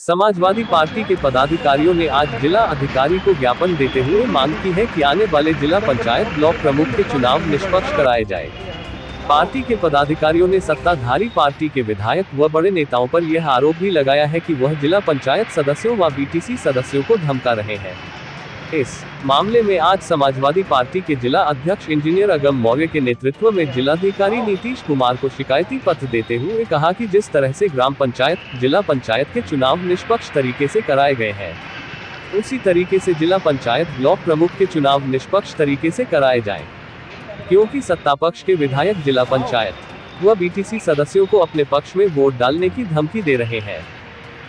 Samajwadi party के पदाधिकारियों ने आज जिला अधिकारी को ज्ञापन देते हुए मांग की है कि आने वाले जिला पंचायत ब्लॉक प्रमुख के चुनाव निष्पक्ष कराए जाए। पार्टी के पदाधिकारियों ने सत्ताधारी पार्टी के विधायक व बड़े नेताओं पर यह आरोप भी लगाया है कि वह जिला पंचायत सदस्यों व बीटीसी सदस्यों को धमका रहे हैं। इस मामले में आज समाजवादी पार्टी के जिला अध्यक्ष इंजीनियर अगम मौर्य के नेतृत्व में जिलाधिकारी नीतीश कुमार को शिकायती पत्र देते हुए कहा कि जिस तरह से ग्राम पंचायत, जिला पंचायत के चुनाव निष्पक्ष तरीके से कराए गए हैं, उसी तरीके से जिला पंचायत ब्लॉक प्रमुख के चुनाव निष्पक्ष तरीके से कराए जाएं। क्योंकि सत्ता पक्ष के विधायक जिला पंचायत व बीटीसी सदस्यों को अपने पक्ष में वोट डालने की धमकी दे रहे हैं।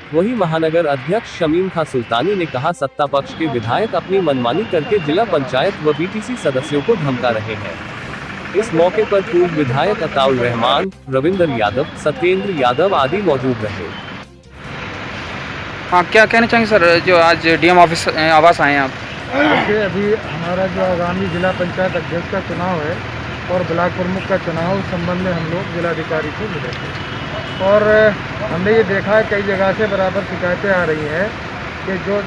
वहीं महानगर अध्यक्ष शमीम खां सुल्तानी ने कहा, सत्ता पक्ष के विधायक अपनी मनमानी करके जिला पंचायत व बीटीसी सदस्यों को धमका रहे हैं। इस मौके पर पूर्व विधायक अताउल रहमान, रविंदर यादव, सत्येंद्र यादव आदि मौजूद रहे। हाँ, क्या कहना चाहेंगे सर, जो आज डीएम ऑफिस आवास आए हैं आप? देखिए, अभी हमारा जो आगामी जिला पंचायत अध्यक्ष का चुनाव है और ब्लॉक प्रमुख का चुनाव, उस संबंध में हम लोग जिलाधिकारी से मिले थे और हमने ये देखा है कई जगह से बराबर शिकायतें आ रही हैं कि जो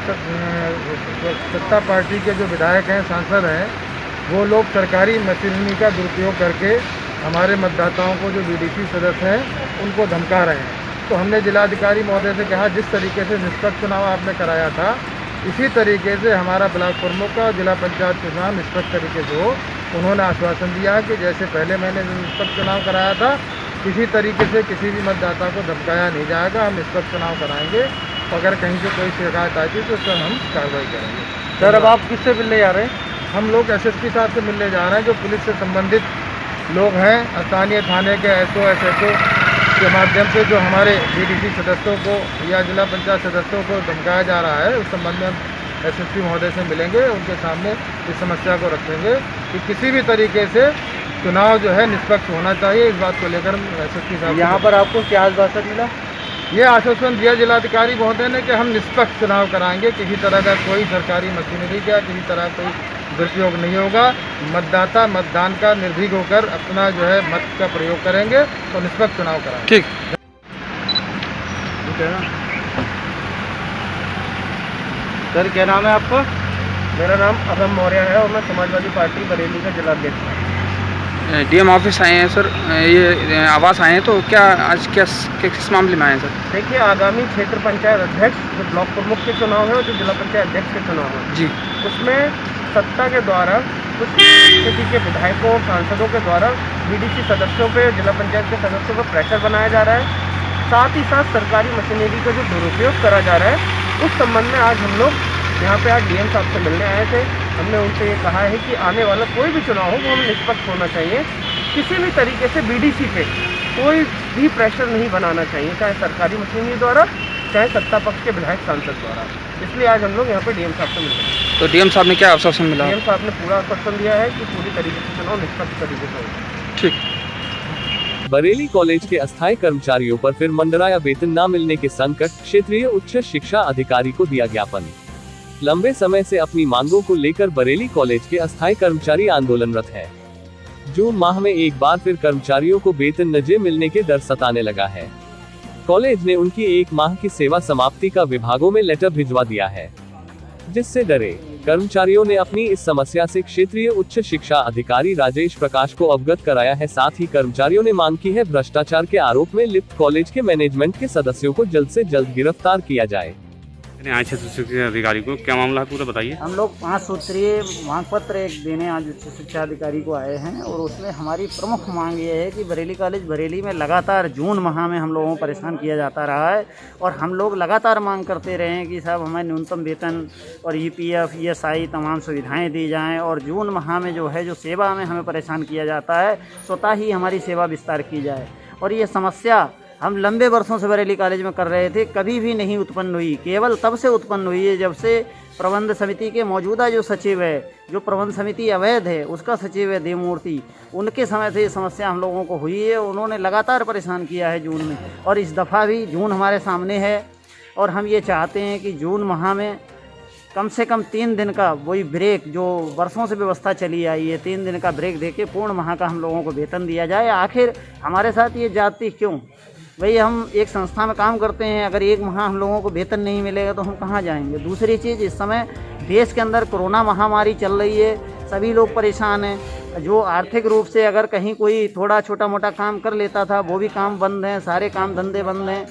सत्ता पार्टी के जो विधायक हैं, सांसद हैं, वो लोग सरकारी मशीनरी का दुरुपयोग करके हमारे मतदाताओं को, जो बीडीसी सदस्य हैं, उनको धमका रहे हैं। तो हमने जिलाधिकारी महोदय से कहा, जिस तरीके से निष्पक्ष चुनाव आपने कराया था, इसी तरीके से हमारा ब्लॉक प्रमुख का जिला पंचायत चुनाव निष्पक्ष तरीके से हो। उन्होंने आश्वासन दिया है कि जैसे पहले मैंने निष्पक्ष चुनाव कराया था, किसी तरीके से किसी भी मतदाता को धमकाया नहीं जाएगा। हम निष्पक्ष चुनाव कराएंगे। अगर कहीं से कोई शिकायत आती है तो उस पर हम कार्रवाई करेंगे। सर, अब आप किससे मिलने जा रहे हैं? हम लोग एसएसपी साहब से मिलने जा रहे हैं, जो पुलिस से संबंधित लोग हैं। स्थानीय थाने के एसओ, एसएचओ के माध्यम से जो हमारे बीडीसी सदस्यों को या जिला पंचायत सदस्यों को धमकाया जा रहा है, उस संबंध में हम एसएसपी महोदय से मिलेंगे। उनके सामने इस समस्या को रखेंगे कि किसी भी तरीके से चुनाव जो है निष्पक्ष होना चाहिए। इस बात को लेकर हम एसएसपी साहब, यहाँ पर आपको क्या आश्वासन मिला? ये आश्वासन दिया जिलाधिकारी महोदय ने कि हम निष्पक्ष चुनाव कराएंगे। किसी तरह का कोई सरकारी मशीनरी का किसी तरह कोई दुरुपयोग नहीं होगा। मतदाता मतदान का निर्भीक होकर अपना जो है मत का प्रयोग करेंगे तो निष्पक्ष चुनाव कराएंगे। ठीक है ना सर, क्या नाम है आपका? मेरा नाम अगम मौर्य है और मैं समाजवादी पार्टी बरेली का जिलाध्यक्ष हूँ। डीएम ऑफिस आए हैं सर, ये आवास आए हैं, तो क्या आज किस मामले में आए हैं सर? देखिए, आगामी क्षेत्र पंचायत अध्यक्ष, जो ब्लॉक प्रमुख के चुनाव है और जो जिला पंचायत अध्यक्ष के चुनाव है जी, उसमें सत्ता के द्वारा कुछ किसी के विधायकों, सांसदों के द्वारा बीडीसी सदस्यों पे, जिला पंचायत के सदस्यों पर प्रेशर बनाया जा रहा है। साथ ही साथ सरकारी मशीनरी का जो दुरुपयोग करा जा रहा है, उस संबंध में आज हम लोग यहाँ पे आज डीएम साहब से मिलने आए थे। हमने उनसे ये कहा है कि आने वाला कोई भी चुनाव हो वो हमें निष्पक्ष होना चाहिए। किसी भी तरीके से बीडीसी पे कोई भी प्रेशर नहीं बनाना चाहिए, चाहे सरकारी मशीनरी द्वारा, चाहे सत्ता पक्ष के विधायक, सांसद द्वारा। इसलिए आज हम लोग यहाँ पे डीएम साहब से मिल रहे हैं। तो डीएम साहब ने क्या आश्वासन मिला? डीएम साहब ने पूरा आश्वासन दिया है कि पूरी तरीके से चुनाव निष्पक्ष तरीके से होगा। ठीक। बरेली कॉलेज के अस्थायी कर्मचारियों पर फिर मंडराया वेतन न मिलने के संकट, क्षेत्रीय उच्च शिक्षा अधिकारी को दिया ज्ञापन। लंबे समय से अपनी मांगों को लेकर बरेली कॉलेज के अस्थायी कर्मचारी आंदोलनरत हैं। जून माह में एक बार फिर कर्मचारियों को वेतन न मिलने के डर सताने लगा है। कॉलेज ने उनकी 1 माह की सेवा समाप्ति का विभागों में लेटर भिजवा दिया है, जिससे डरे कर्मचारियों ने अपनी इस समस्या से क्षेत्रीय उच्च शिक्षा अधिकारी राजेश प्रकाश को अवगत कराया है। साथ ही कर्मचारियों ने मांग की है भ्रष्टाचार के आरोप में लिप्त कॉलेज के मैनेजमेंट के सदस्यों को जल्द से जल्द गिरफ्तार किया जाए। आज उच्च शिक्षा अधिकारी को क्या मामला है पूरा बताइए। हम लोग 5 सूत्रीय मांग पत्र एक देने आज उच्च शिक्षा अधिकारी को आए हैं और उसमें हमारी प्रमुख मांग ये है कि बरेली कॉलेज बरेली में लगातार जून माह में हम लोगों को परेशान किया जाता रहा है और हम लोग लगातार मांग करते रहे हैं कि साहब हमें न्यूनतम वेतन और ईपीएफ, ईएसआई तमाम सुविधाएं दी जाएं और जून माह में जो है जो सेवा में हमें परेशान किया जाता है, स्वतः ही हमारी सेवा विस्तार की जाए। और ये समस्या हम लंबे वर्षों से बरेली कॉलेज में कर रहे थे, कभी भी नहीं उत्पन्न हुई। केवल तब से उत्पन्न हुई है जब से प्रबंध समिति के मौजूदा जो सचिव है, जो प्रबंध समिति अवैध है उसका सचिव है देवमूर्ति, उनके समय से ये समस्या हम लोगों को हुई है। उन्होंने लगातार परेशान किया है जून में, और इस दफ़ा भी जून हमारे सामने है और हम ये चाहते हैं कि जून माह में कम से कम 3 दिन का वही ब्रेक, जो वर्षों से व्यवस्था चली आई है, 3 दिन का ब्रेक देके पूर्ण माह का हम लोगों को वेतन दिया जाए। आखिर हमारे साथ ये जाति क्यों? भाई हम एक संस्था में काम करते हैं, अगर एक माह हम लोगों को वेतन नहीं मिलेगा तो हम कहाँ जाएंगे। दूसरी चीज़, इस समय देश के अंदर कोरोना महामारी चल रही है, सभी लोग परेशान हैं। जो आर्थिक रूप से अगर कहीं कोई थोड़ा छोटा मोटा काम कर लेता था वो भी काम बंद हैं, सारे काम धंधे बंद हैं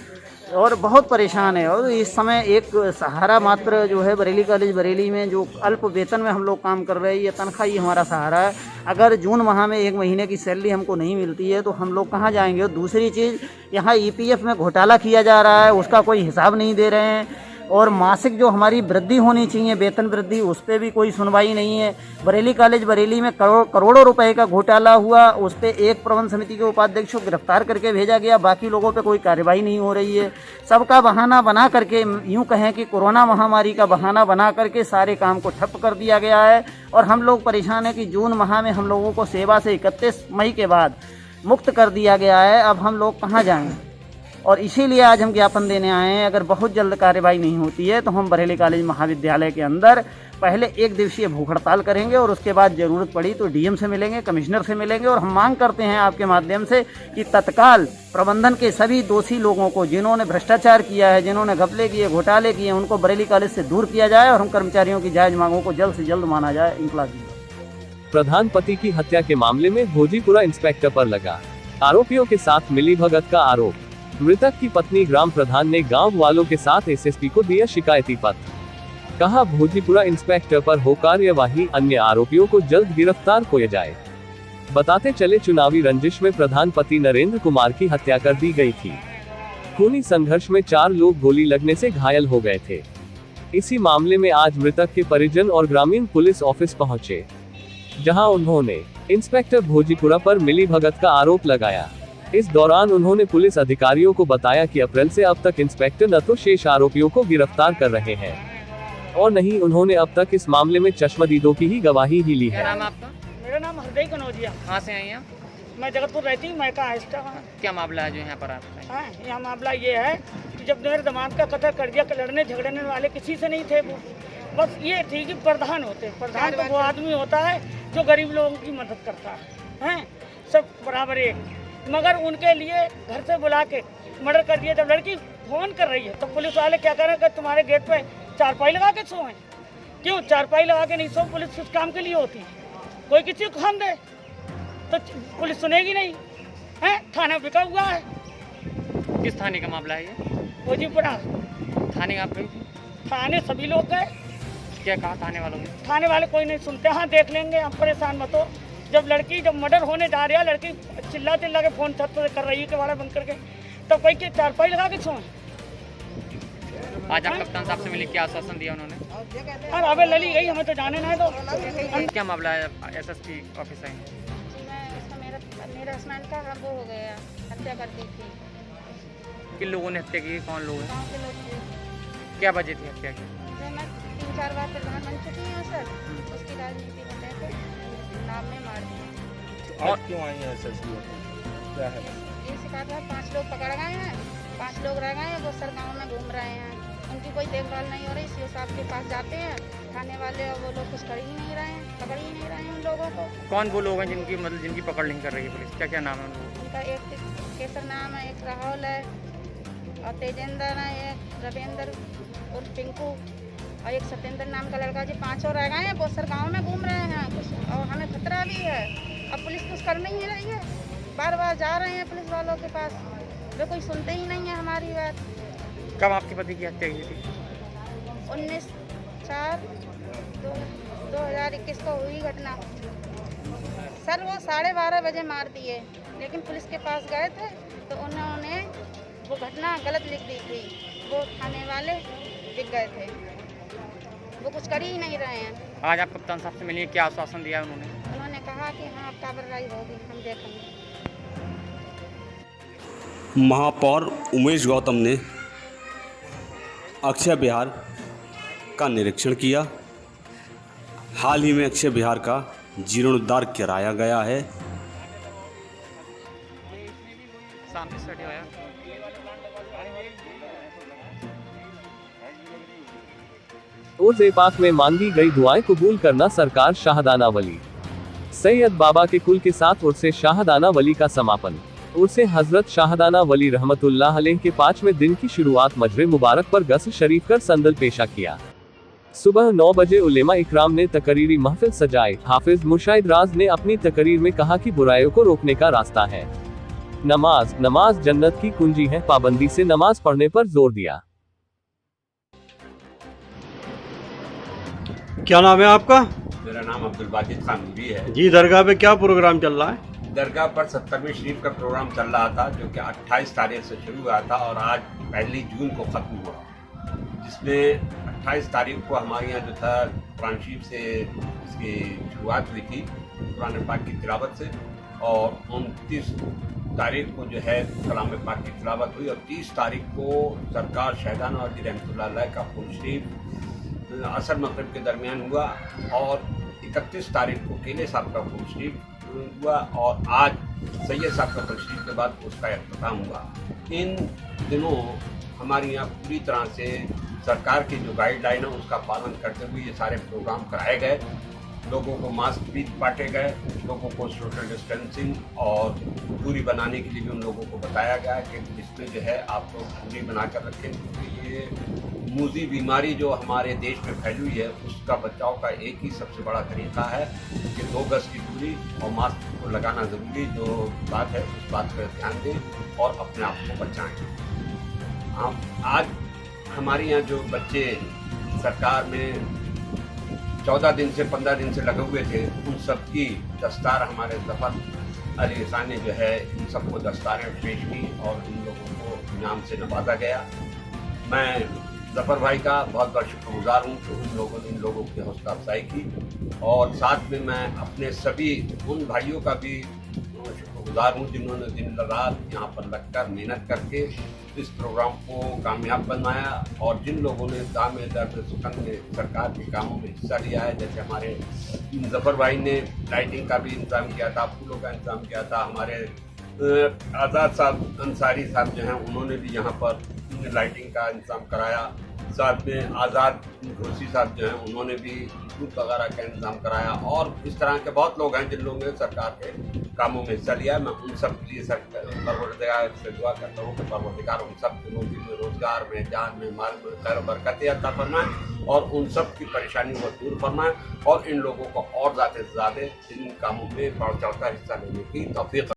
और बहुत परेशान है। और इस समय एक सहारा मात्र जो है बरेली कॉलेज बरेली में जो अल्प वेतन में हम लोग काम कर रहे हैं, ये तनख्वाह ही हमारा सहारा है। अगर जून माह में 1 महीने की सैलरी हमको नहीं मिलती है तो हम लोग कहाँ जाएंगे। और दूसरी चीज़, यहाँ EPF में घोटाला किया जा रहा है, उसका कोई हिसाब नहीं दे रहे हैं। और मासिक जो हमारी वृद्धि होनी चाहिए, वेतन वृद्धि, उस पर भी कोई सुनवाई नहीं है। बरेली कॉलेज बरेली में करोड़ों रुपए का घोटाला हुआ, उस पर एक प्रबंध समिति के उपाध्यक्ष को गिरफ्तार करके भेजा गया, बाकी लोगों पे कोई कार्रवाई नहीं हो रही है। सबका बहाना बना करके, यूँ कहें कि कोरोना महामारी का बहाना बना करके सारे काम को ठप कर दिया गया है। और हम लोग परेशान हैं कि जून माह में हम लोगों को सेवा से 31 मई के बाद मुक्त कर दिया गया है। अब हम लोग कहाँ जाएँ, और इसीलिए आज हम ज्ञापन देने आए हैं। अगर बहुत जल्द कार्रवाई नहीं होती है तो हम बरेली कॉलेज महाविद्यालय के अंदर पहले 1 दिवसीय भूख हड़ताल करेंगे और उसके बाद ज़रूरत पड़ी तो DM से मिलेंगे, कमिश्नर से मिलेंगे। और हम मांग करते हैं आपके माध्यम से कि तत्काल प्रबंधन के सभी दोषी लोगों को, जिन्होंने भ्रष्टाचार किया है, जिन्होंने घपले किए, घोटाले किए, उनको बरेली कॉलेज से दूर किया जाए और हम कर्मचारियों की जायज़ मांगों को जल्द से जल्द माना जाए, इंकलाबी। प्रधान पति की हत्या के मामले में भोजीपुरा इंस्पेक्टर पर लगा आरोपियों के साथ मिलीभगत का आरोप। मृतक की पत्नी ग्राम प्रधान ने गांव वालों के साथ SSP को दिया शिकायती पत्र। कहा, भोजीपुरा इंस्पेक्टर पर हो कार्यवाही, अन्य आरोपियों को जल्द गिरफ्तार किया जाए। बताते चले, चुनावी रंजिश में प्रधान पति नरेंद्र कुमार की हत्या कर दी गई थी। खूनी संघर्ष में 4 लोग गोली लगने से घायल हो गए थे। इसी मामले में आज मृतक के परिजन और ग्रामीण पुलिस ऑफिस पहुंचे, जहां उन्होंने इंस्पेक्टर भोजीपुरा पर मिलीभगत का आरोप लगाया। इस दौरान उन्होंने पुलिस अधिकारियों को बताया कि अप्रैल से अब तक इंस्पेक्टर न तो शेष आरोपियों को गिरफ्तार कर रहे हैं और न ही उन्होंने अब तक इस मामले में चश्मदीदों की ही गवाही ही ली है। क्या नाम आपका? मेरा नाम हरदई कनौजिया। कहाँ से आई हैं? मैं जगतपुर रहती हूँ, मैं का आहिस्ता। क्या मामला है जो यहाँ पर आप? यहाँ मामला ये है कि जब मेरे दामाद का कत्ल कर दिया, लड़ने झगड़ने वाले किसी से नहीं थे, वो बस ये थी कि प्रधान होते। प्रधान तो वो आदमी होता है जो गरीब लोगों की मदद करता है, सब बराबर एक। मगर उनके लिए घर से बुला के मर्डर कर दिया। जब लड़की फोन कर रही है तो पुलिस वाले क्या करें कि तुम्हारे गेट पे चारपाई लगा के सोएं। क्यों चारपाई लगा के नहीं सो? पुलिस उस काम के लिए होती है। कोई किसी को काम दे तो पुलिस सुनेगी नहीं है। थाना बिका हुआ है। किस थाने का मामला है ये? भोजीपुरा थाने आप गई? थाने सभी लोग गए। क्या कहा थाने वालों ने? थाने वाले कोई नहीं सुनते। हाँ देख लेंगे, आप परेशान मत हो। जब मर्डर होने जा रहा है, लड़की चिल्ला के फोन छत पे कर रही है, केवाड़ा बंद करके, तब कोई के चारपाई लगा के सोए। आज आप कप्तान साहब से मिले, क्या आश्वासन दिया उन्होंने? अरे अबे लली गई, हमें तो जाने ना दो। क्या मामला है? SSP ऑफिस आए? मेरा हस्बैंड का वो हो गया, हत्या कर दी थी। किन लोगों ने हत्या की? कौन लोग हैं? गाँव के लोग थे। क्या वजह थी हत्या की? मैं 3-4 बार प्रधान बन चुकी हूँ सर, उसकी राजनीति को लेकर नाम में मार दिया। और क्यों आई है SSP ऑफिस? क्या है? ये शिकायत है, 5 लोग पकड़ गए हैं, 5 लोग रह गए हैं, वो सर गाँव में घूम रहे हैं, उनकी कोई देखभाल नहीं हो रही। CO साहब के पास जाते हैं थाने वाले और वो लोग कुछ कर ही नहीं रहे हैं, पकड़ ही नहीं रहे हैं उन लोगों को। कौन वो लोग हैं जिनकी पकड़ नहीं कर रही है पुलिस? क्या क्या नाम है उनका? उनका एक केसर नाम है, एक राहुल है और तेजेंद्र है, एक रविंद्र और टिंकू और एक सत्येंद्र नाम का लड़का जी। 5 और रह गए हैं, वो सर गाँव में घूम रहे हैं कुछ, और हमें खतरा भी है। अब पुलिस कुछ कर नहीं रही है, बार बार जा रहे हैं पुलिस वालों के पास, वे कोई सुनते ही नहीं है हमारी बात। कब आपके पति की हत्या की थी? 19/4/2021 को हुई घटना सर। वो 12:30 बजे मार दिए, लेकिन पुलिस के पास गए थे तो उन्होंने वो घटना गलत लिख दी थी। वो थाने वाले बिक गए थे, वो कुछ कर ही नहीं रहे हैं। आज आप कप्तान साहब से मिलिए, क्या आश्वासन दिया उन्होंने? उन्होंने कहा कि हाँ अब कार्रवाई होगी, हम देखेंगे। महापौर उमेश गौतम ने अक्षय विहार का निरीक्षण किया। हाल ही में अक्षय विहार का जीर्णोद्धार कराया गया है। सामने से हटे हुआ है। उर्ज़ पाक में मांगी गई दुआएं कबूल करना सरकार शाहदाना वली। सैयद बाबा के कुल के साथ उर्से शाहदाना वली का समापन। उसे हजरत शाहदाना वली रहमतुल्लाह अलैह के 5वें दिन की शुरुआत मजरे मुबारक पर गस्ल शरीफ कर संदल पेशा किया। सुबह 9 बजे उलेमा इकराम ने तकरीरी महफिल सजाए। हाफिज मुशाहिद राज ने अपनी तकरीर में कहा कि बुराइयों को रोकने का रास्ता है नमाज जन्नत की कुंजी है। पाबंदी से नमाज पढ़ने पर जोर दिया। क्या नाम है आपका? मेरा नाम अब्दुल बाजिद खान नूरी है जी। दरगाह पे क्या प्रोग्राम चल रहा है? दरगाह पर 70वीं शरीफ का प्रोग्राम चल रहा था, जो कि 28 तारीख से शुरू हुआ था और आज 1 जून को ख़त्म हुआ, जिसमें 28 तारीख को हमारे यहाँ जो था कुरान शरीफ से इसकी शुरुआत हुई थी कुरान पाक की तिलावत से, और 29 तारीख को जो है कलाम पाक की तिलावत हुई, और 30 तारीख को सरकार शाहदाना वली रहमतुल्लाह अलैह का फुल शरीफ असर मगरिब के दरमियान हुआ, और 31 तारीख को केले साहब का फुल शरीफ हुआ, और आज सैयद साहब का फुल शरीफ के बाद उसका इख्तिताम हुआ। इन दिनों हमारे यहाँ पूरी तरह से सरकार की जो गाइडलाइन है उसका पालन करते हुए ये सारे प्रोग्राम कराए गए। लोगों को मास्क भी बांटे गए, लोगों को सोशल डिस्टेंसिंग और दूरी बनाने के लिए भी उन लोगों को बताया गया कि इसमें जो है आप लोग दूरी बनाकर रखें, क्योंकि ये मूजी बीमारी जो हमारे देश में फैली हुई है उसका बचाव का एक ही सबसे बड़ा तरीका है कि 2 गज की दूरी और मास्क को लगाना ज़रूरी जो बात है उस बात पर ध्यान दें और अपने आप को बचाएँ। आज हमारे यहाँ जो बच्चे सरकार में 14 दिन से 15 दिन से लगे हुए थे, उन सब की दस्तार हमारे ज़फ़र अली इहसान ने जो है इन सबको दस्तारें पेश की और इन लोगों को इनाम से नवाजा गया। मैं ज़फ़र भाई का बहुत बहुत शुक्रगुज़ार हूँ कि उन लोगों ने इन लोगों की हौसला अफजाई की, और साथ में मैं अपने सभी उन भाइयों का भी शुक्रगुज़ार हूँ जिन्होंने दिन रात यहाँ पर लगकर मेहनत करके इस प्रोग्राम को कामयाब बनाया, और जिन लोगों ने दाम दर्द सुखन में सरकार के कामों में हिस्सा लिया है, जैसे हमारे ज़फ़र भाई ने लाइटिंग का भी इंतज़ाम किया था, फूलों का इंतज़ाम किया था, हमारे आज़ाद साहब अंसारी साहब जो हैं उन्होंने भी यहाँ पर लाइटिंग का इंतज़ाम कराया, साथ में आज़ाद घोसी साहब जो हैं उन्होंने भी दूध वगैरह का इंतज़ाम कराया, और इस तरह के बहुत लोग हैं जिन लोगों ने सरकार के कामों में हिस्सा लिया है। मैं उन सब के लिए परवरदिगार से दुआ करता हूँ कि परवरदिगार उन सब के रोज़ी में, रोज़गार में, जान में, माल में खैर बरकत अता फरमाए और उन सब की परेशानियों को दूर फरमाए, और इन लोगों को और ज़्यादा से ज़्यादा इन कामों में बढ़ चढ़कर हिस्सा लेने की तौफीक